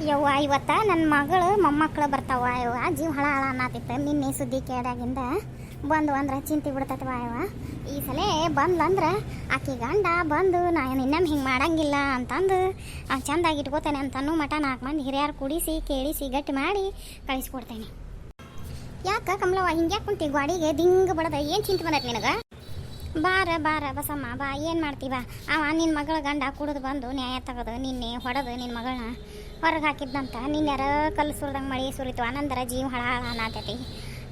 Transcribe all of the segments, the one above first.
ಯವ್ವ ಇವತ್ತ ನನ್ನ ಮಗಳು ಮೊಮ್ಮಕ್ಕಳು ಬರ್ತಾವ ಯವ್ವ ಜೀವ ಹಳ ಹಳ ಅನ್ನತಿತ್ತು ನಿನ್ನೆ ಸುದ್ದಿ ಕೇಳಾಗಿಂದ ಬಂದು ಅಂದ್ರೆ ಚಿಂತೆ ಬಿಡ್ತೈತವ ಯವ್ವ ಈ ಸಲ ಬಂದ್ಲಂದ್ರೆ ಆಕಿ ಗಂಡ ಬಂದು ನಾನು ಇನ್ನೊಮ್ಮೆ ಹಿಂಗೆ ಮಾಡಂಗಿಲ್ಲ ಅಂತಂದು ಚಂದಾಗಿ ಇಟ್ಕೋತೇನೆ ಅಂತನೂ ಮಟ 4 ಮಂದಿ ಹಿರಿಯರು ಕುಡಿಸಿ ಕೇಳಿಸಿ ಗಟ್ಟಿ ಮಾಡಿ ಕಳಿಸ್ಕೊಡ್ತೇನೆ. ಯಾಕೆ ಕಮಲವ್ವ ಹಿಂಗ್ಯಾಕೆ ಕುಂತಿ ಗಾಡಿಗೆ ದಿಂಗ್ ಬಡದ ಏನು ಚಿಂತೆ ಬಂದೈತೆ ನಿನಗೆ? ಬಾರ ಬಾರ ಬಸಮ್ಮ ಬಾ ಏನು ಮಾಡ್ತೀವ ಅವ ನಿನ್ನ ಮಗಳ ಗಂಡ ಕುಡಿದು ಬಂದು ನ್ಯಾಯ ತೆಗೆದು ನಿನ್ನೆ ಹೊಡೆದು ನಿನ್ನ ಮಗಳನ್ನ ಹೊರಗೆ ಹಾಕಿದ್ದಂತ ನಿನ್ಯಾರ ಕಲ್ಲು ಸುರಿದಂಗೆ ಮಳೆ ಸುರಿತು ಆನಂದರ ಜೀವ ಹಳ ಹಳ ಅನ್ನತೈತಿ.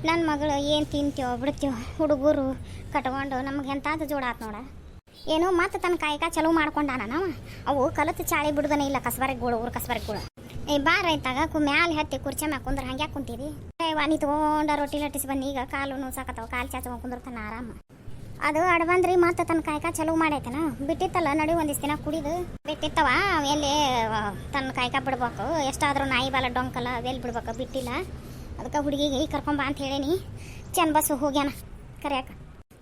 ನನ್ನ ಮಗಳು ಏನು ತಿಂತೀವೋ ಬಿಡ್ತೀವೋ ಹುಡುಗರು ಕಟ್ಕೊಂಡು ನಮ್ಗೆ ಎಂತಾದ ಜೋಡಾತ್ ನೋಡ. ಏನೋ ಮತ್ತೆ ತನ್ನ ಕಾಯ್ಕ ಚಲೋ ಮಾಡ್ಕೊಂಡಾನ ನಾವು ಅವು ಕಲತ್ತು ಚಾಳಿ ಬಿಡುದನೇ ಇಲ್ಲ ಕಸಬಾರಿಗಳು ಊರು ಕಸಬಾರಿಗಳು. ಬಾರ ಇತ್ತಾಗ ಮ್ಯಾಲೆ ಹತ್ತಿ ಕುರ್ಚಿ ಮ್ಯಾಗ ಕುಂದ್ರೆ ಹಂಗ್ಯಾಕೆ ಕುಂತೀರಿ? ವಾನಿ ತೊಗೊಂಡ ರೊಟ್ಟಿ ಲಟ್ಟಿಸಿ ಬಂದು ಈಗ ಕಾಲು ಸಾಕತ್ತವ ಕಾಲು ಚಾಚಕೊಂಡು ಕುಂದಿರ್ತಾನ ಆರಾಮ. ಅದು ಅಡ್ಬಂದ್ರಿ ಮತ್ತೆ ತನ್ನ ಕಾಯ್ಕ ಚಲೋ ಮಾಡೈತನ ಬಿಟ್ಟಿತ್ತಲ್ಲ ನಡಿ ಒಂದಿಷ್ಟು ದಿನ ಕುಡಿದು ಬಿಟ್ಟಿತ್ತವ ಎಲ್ಲಿ ತನ್ನ ಕಾಯ್ಕ ಬಿಡ್ಬೇಕು ಎಷ್ಟಾದರೂ ನಾಯಿ ಬಾಲ ಡೊಂಕಲ್ಲ ಅವೆಲ್ಲಿ ಬಿಡ್ಬೇಕು ಬಿಟ್ಟಿಲ್ಲ. ಅದಕ್ಕೆ ಹುಡುಗಿಗೆ ಕರ್ಕೊಂಬ ಅಂತ ಹೇಳೀನಿ. ಚೆನ್ನ ಬಸ್ಸು ಹೋಗ್ಯಾನ ಕರೆಯಾಕ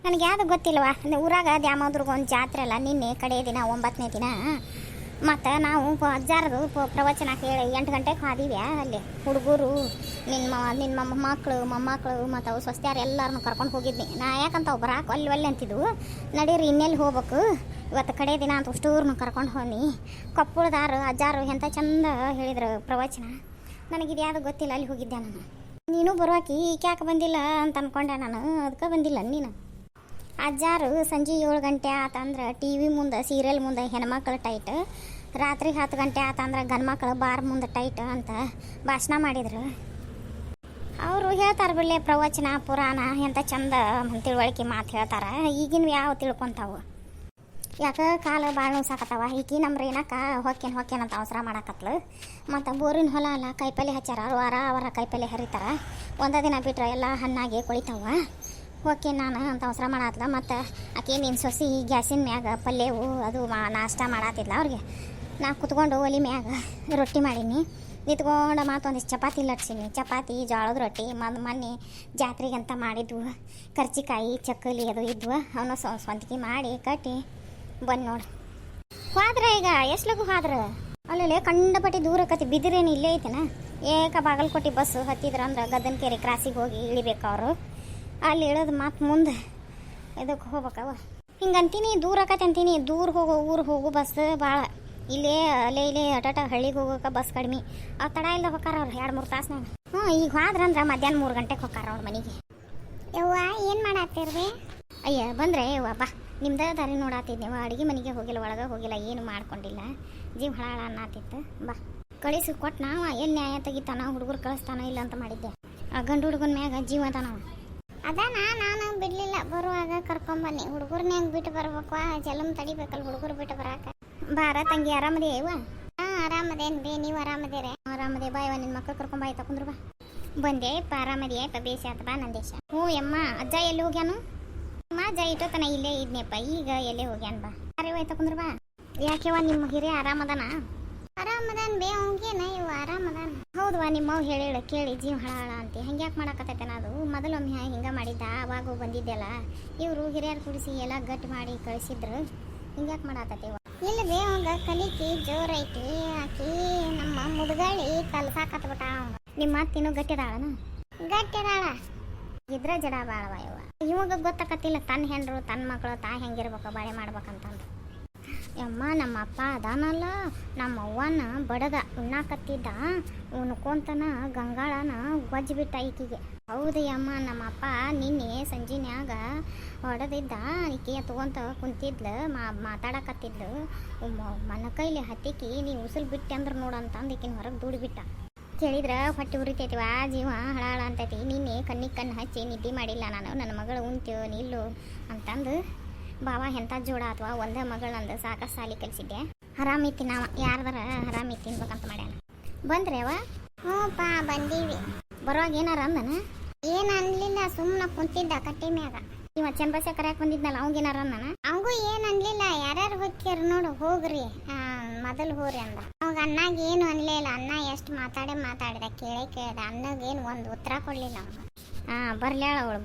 ನನಗೆ ಯಾವುದು ಗೊತ್ತಿಲ್ವಾ ಊರಾಗ ದ್ಯಾಮೋದ್ರಿಗೆ ಒಂದು ಜಾತ್ರೆ ಅಲ್ಲ ನಿನ್ನೆ ಕಡೆ ದಿನ 9ನೇ ದಿನ ಮತ್ತು ನಾವು ಅಜ್ಜಾರದು ಪ್ರವಚನ ಕೇಳಿ 8 ಗಂಟೆಗೆ ಹಾದೀವಿ. ಅಲ್ಲಿ ಹುಡುಗರು ನಿನ್ನ ಮಕ್ಕಳು ಮೊಮ್ಮಕ್ಕಳು ಮತ್ತು ಅವು ಸ್ವಸ್ತ್ಯಾರು ಎಲ್ಲರನ್ನೂ ಕರ್ಕೊಂಡು ಹೋಗಿದ್ನಿ. ನಾ ಯಾಕಂತ ಅವು ಬರಾಕ ಒಲ್ಲೆ ಅಂತಿದ್ವು. ನಡೀರಿ ಇನ್ನೆಲ್ಲಿ ಹೋಗ್ಬೇಕು ಇವತ್ತು ಕಡೆ ದಿನ ಅಂತ ಅಷ್ಟೂರ್ನು ಕರ್ಕೊಂಡು ಹೋಗಿ ಕೊಪ್ಪಳದಾರು ಅಜ್ಜಾರು ಎಂಥ ಚಂದ ಹೇಳಿದ್ರು ಪ್ರವಚನ. ನನಗಿದು ಯಾವುದು ಗೊತ್ತಿಲ್ಲ ಅಲ್ಲಿ ಹೋಗಿದ್ದೆ ನಾನು. ನೀನು ಬರುವಾಕಿ ಯಾಕೆ ಬಂದಿಲ್ಲ ಅಂತ ಅಂದ್ಕೊಂಡೆ ನಾನು. ಅದಕ್ಕೆ ಬಂದಿಲ್ಲ ನೀನು. ಅಜ್ಜಾರು ಸಂಜೆ 7 ಗಂಟೆ ಆತಂದ್ರೆ ಟಿ ವಿ ಮುಂದೆ ಸೀರಿಯಲ್ ಮುಂದೆ ಹೆಣ್ಮಕ್ಳು ಟೈಟ್, ರಾತ್ರಿ 10 ಗಂಟೆ ಆತಂದ್ರೆ ಗಂಡ್ಮಕ್ಳು ಬಾರ್ ಮುಂದೆ ಟೈಟ್ ಅಂತ ಭಾಷಣ ಮಾಡಿದ್ರು. ಅವರು ಹೇಳ್ತಾರೆ ಬಿಡಲೆ ಪ್ರವಚನ ಪುರಾಣ ಎಂಥ ಚಂದ ತಿಳುವಳಿಕೆ ಮಾತು ಹೇಳ್ತಾರೆ. ಈಗಿನ ಯಾವ ತಿಳ್ಕೊತಾವು ಯಾಕೆ ಕಾಲ ಭಾಳ ನೋಸಾಕತ್ತವ. ಈಕಿ ನಮ್ಮ ರೇನಕ್ಕ ಹೊಕ್ಕೇನು ಅಂತ ಅವಸರ ಮಾಡಾಕತ್ಲು. ಮತ್ತು ಬೋರಿನ ಹೊಲ ಅಲ್ಲ ಕಾಯಿಪಲ್ಲೆ ಹಚ್ಚಾರ ಅವರ ಕಾಯಿಪಲ್ಲೆ ಹರಿತಾರೆ. ಒಂದೇ ದಿನ ಬಿಟ್ರೆ ಎಲ್ಲ ಹಣ್ಣಾಗಿ ಕೊಳಿತಾವ. ಓಕೆ ನಾನು ಅಂತ ಅವಸರ ಮಾಡತ್ಲ. ಮತ್ತು ಆಕೆ ನಿನ್ನ ಸೊಸಿ ಗ್ಯಾಸಿನ ಮ್ಯಾಗ ಪಲ್ಯವು ಅದು ನಾಷ್ಟ ಮಾಡತ್ತಿದ್ಲ ಅವ್ರಿಗೆ. ನಾ ಕುತ್ಕೊಂಡು ಒಲಿ ಮ್ಯಾಗ ರೊಟ್ಟಿ ಮಾಡೀನಿ. ನಿಂತ್ಕೊಂಡು ಮತ್ತೊಂದಿಷ್ಟು ಚಪಾತಿ ಲಟ್ಸೀನಿ. ಚಪಾತಿ ಜೋಳದ ರೊಟ್ಟಿ ಮೊನ್ನೆ ಜಾತ್ರೆಗಂತ ಮಾಡಿದ್ವು. ಕರ್ಚಿಕಾಯಿ ಚಕ್ಕಲಿ ಅದು ಇದ್ವು. ಅವನು ಸ್ವಂತಿಕೆ ಮಾಡಿ ಕಟ್ಟಿ ಬಂದು ನೋಡು ಹೋದ್ರೆ. ಈಗ ಎಷ್ಟು ಲಗು ಹೋದ್ರೆ ಅಲ್ಲೇ ಕಂಡಪಟ್ಟಿ ದೂರ ಕತ್ತಿ ಬಿದ್ದಿರೇನು ಇಲ್ಲೇ ಐತೆನ. ಬಾಗಲಕೋಟೆ ಬಸ್ಸು ಹತ್ತಿದ್ರಂದ್ರೆ ಗದ್ದನಕೆರೆ ಕ್ರಾಸಿಗೆ ಹೋಗಿ ಇಳಿಬೇಕು ಅವರು. ಅಲ್ಲಿ ಇಳೋದು ಮಾತು ಮುಂದೆ ಇದಕ್ಕೆ ಹೋಗ್ಬೇಕವ. ಹಿಂಗಂತೀನಿ ದೂರ ಆಕತಿ ಅಂತೀನಿ. ದೂರ ಊರು ಹೋಗು ಬಸ್ ಭಾಳ. ಇಲ್ಲೇ ಅಟಟ ಹಳ್ಳಿಗೆ ಹೋಗೋಕೆ ಬಸ್ ಕಡಿಮೆ. ಆ ತಡ ಇಲ್ಲದ ಹೊಕ್ಕಾರ ಅವ್ರು 2-3 ತಾಸ್ನಾಗ. ಈಗ ಹೋದ್ರಂದ್ರೆ ಮಧ್ಯಾಹ್ನ 3 ಗಂಟೆಗೆ ಹೊಕ್ಕಾರ ಅವ್ರ ಮನೆಗೆ. ಯವ್ವ ಏನು ಮಾಡತ್ತೀರ್ರಿ? ಅಯ್ಯ ಬಂದರೆ ಯವ್ವ ಬಾ ನಿಮ್ದು ದಾರಿ ನೋಡಾತಿದ್ ನೀವು. ಅಡುಗೆ ಮನೆಗೆ ಹೋಗಿಲ್ಲ ಒಳಗೆ ಹೋಗಿಲ್ಲ ಏನು ಮಾಡ್ಕೊಂಡಿಲ್ಲ. ಜೀವ ಹಳ ಅನ್ನತ್ತಿತ್ತು. ಬಾ ಕಳಿಸಿ ಕೊಟ್ಟು ನಾವು ಎಲ್ಲಿ ನ್ಯಾಯ ತೆಗಿತಾನ ಹುಡುಗರು ಕಳಿಸ್ತಾನೋ ಇಲ್ಲ ಅಂತ ಮಾಡಿದ್ದೆ. ಆ ಗಂಡು ಹುಡುಗನ ಮ್ಯಾಗ ಜೀವ ಅದ ನಾವು ಅದಾನ. ನಾನು ಬಿಡಲಿಲ್ಲ ಬರುವಾಗ ಕರ್ಕೊಂಬನ್ನಿ. ಹುಡುಗರ್ನ್ಯಾಗ ಬಿಟ್ಟು ಬರ್ಬೇಕು ಜಲಮ್ ತಡಿಬೇಕಲ್ಲ ಹುಡುಗರು ಬಿಟ್ಟು ಬರಾಕ. ಬಾರ ತಂಗಿ ಆರಾಮದೇ ಇವ? ಹಾಂ ಆರಾಮದೇನು ಬೇ ನೀವು ಆರಾಮದೇರೆ? ಆರಾಮದೇ ಬಾ ಇವ ನಿನ್ನ ಮಕ್ಕಳು ಕರ್ಕೊಂಬಾಯಿ ತಕೊಂಡ್ರು ಬಾ. ಬಂದೆ ಇಪ್ಪ ಆರಾಮದೇ ಇಪ್ಪ ಬೇಸಿ ಆತ ಬಾ ನಂದೇಶ. ಹ್ಞೂ ಯಮ್ಮ ಅಜ್ಜ ಎಲ್ಲಿ ಹೋಗ್ಯಾನು? ಅಮ್ಮ ಅಜ್ಜ ಇಟ್ಟೋತನ ಇಲ್ಲೇ ಇದ್ನಪ್ಪ ಈಗ ಎಲ್ಲೇ ಹೋಗ್ಯಾನ ಬಾ. ಅರೆ ತಕೊಂಡ್ರು ಬಾ. ಯಾಕೆವ ನಿಮ್ಮ ಹಿರಿಯ ಆರಾಮದಾನ? ಆರಾಮದಾನ ಬೇ ಅವಂಗೇನ ಇವ ಆರಾಮದಾನ. ಹೌದವಾ ನಿಮ್ಮವ್ ಹೇಳಿ ಕೇಳಿ ಜೀವ ಹಳ ಅಂತೆ ಹಂಗ್ಯಾಕೆ ಮಾಡಾಕತ್ತೈತನ. ಅದು ಮೊದಲೊಮ್ಮೆ ಹಿಂಗೆ ಮಾಡಿದ್ದ ಅವಾಗೂ ಬಂದಿದ್ದೆಲ್ಲ. ಇವರು ಹಿರಿಯರು ಕುಡಿಸಿ ಎಲ್ಲ ಗಟ್ಟಿ ಮಾಡಿ ಕಳಿಸಿದ್ರು. ಹಿಂಗ್ಯಾಕೆ ಮಾಡಾಕತ್ತೇವ? ಇಲ್ಲ ಬೇ ಅವಂಗ ಕಲಿಕೆ ಜೋರೈತಿ. ಆಕಿ ನಮ್ಮ ಮುದುಗಳಿ ಕಲ್ಸಾಕತ್ಬಿಟ್ಟ. ನಿಮ್ಮ ಮಾತಿನೂ ಗಟ್ಟಿದಾಳನ? ಗಟ್ಟಿದಾಳ ಇದ್ರ ಜಡ ಬಾಳವ ಇವ. ಇವಾಗ ಗೊತ್ತಾಕತ್ತಿಲ್ಲ ತನ್ನ ಹೆಂಡ್ರು ತನ್ನ ಮಕ್ಕಳು ಹೆಂಗಿರ್ಬೇಕು ಬಾಳೆ ಮಾಡ್ಬೇಕಂತಂದು. ಯಮ್ಮ ನಮ್ಮ ಅಪ್ಪ ಅದಾನಲ್ಲ ನಮ್ಮ ಅವ್ವನ ಬಡದ ಉಣ್ಣಾಕತ್ತಿದ್ದ ಉಣ್ಕೊಂತನ ಗಂಗಾಳನ ಗೊಜ್ಜಿಬಿಟ್ಟ ಈಕಿಗೆ. ಹೌದು ಯಮ್ಮ ನಮ್ಮ ಅಪ್ಪ ನಿನ್ನೆ ಸಂಜಿನ್ಯಾಗ ಹೊಡೆದಿದ್ದ. ಈಕೆ ತಗೊಂತ ಕುಂತಿದ್ಲು ಮಾತಾಡಕತ್ತಿದ್ಲು. ಮನ ಕೈಲಿ ಹತ್ತಿಕ್ಕಿ ನೀ ಉಸುಲ್ ಬಿಟ್ಟೆ ಅಂದ್ರೆ ನೋಡಂತಂದು ಈಕಿನ ಹೊರಗೆ ದೂಡಿಬಿಟ್ಟ. ಕೇಳಿದ್ರೆ ಹೊಟ್ಟೆ ಉರಿತೈತಿವ ಜೀವ ಹಳ ಅಂತೈತಿ. ನಿನ್ನೆ ಕಣ್ಣಿಗೆ ಹಚ್ಚಿ ನಿದ್ದೆ ಮಾಡಿಲ್ಲ ನಾನು. ನನ್ನ ಮಗಳು ಉಣ್ತೀವೋ ನಿಲ್ಲು ಅಂತಂದು ಬಾವ ಎಂಥ ಜೋಡ ಅಥವಾ ಒಂದೇ ಮಗಳಂದು ಸಾಕಷ್ಟು ಸಾಲಿ ಕಲಿಸಿದ್ದೆ. ಆರಾಮಿತ್ತಿ ನಾವು ಯಾರ್ದಾರ ಆರಾಮಿತ್ತಿ ತಿನ್ಬೇಕಂತ ಮಾಡ್ಯಾನ. ಬಂದ್ರೆ ಅವ? ಹ್ಞೂ ಪಾ ಬಂದೀವಿ. ಬರುವಾಗ ಏನಾರ ಅಂದನ? ಏನು ಅನ್ಲಿಲ್ಲ ಸುಮ್ಮನೆ ಕುಂತಿದ್ದ ಕಟ್ಟಿ ಮ್ಯಾಗ. ಇವ ಚಂದ್ರಬಾಸೆ ಕರೆಯಕ್ಕೆ ಬಂದಿದ್ನಲ್ಲ ಅವಂಗೇನಾರ ಅಂದನ? ಅವಂಗೂ ಏನು ಅನ್ಲಿಲ್ಲ. ಯಾರ್ಯಾರು ಹೋಗ್ಯಾರ ನೋಡು ಹೋಗ್ರಿ ಮೊದಲು ಹೋರಿ ಅಂದ. ಅವಾಗ ಅನ್ನಾಗ ಏನು ಅನ್ಲೇ ಇಲ್ಲ. ಅನ್ನ ಎಷ್ಟು ಮಾತಾಡಿದ ಕೇಳ್ದ. ಅನ್ನಗೇನು ಒಂದು ಉತ್ತರ ಕೊಡಲಿಲ್ಲ ಅವ. ಬರ್ಲ್ಯಾಳ ಅವಳು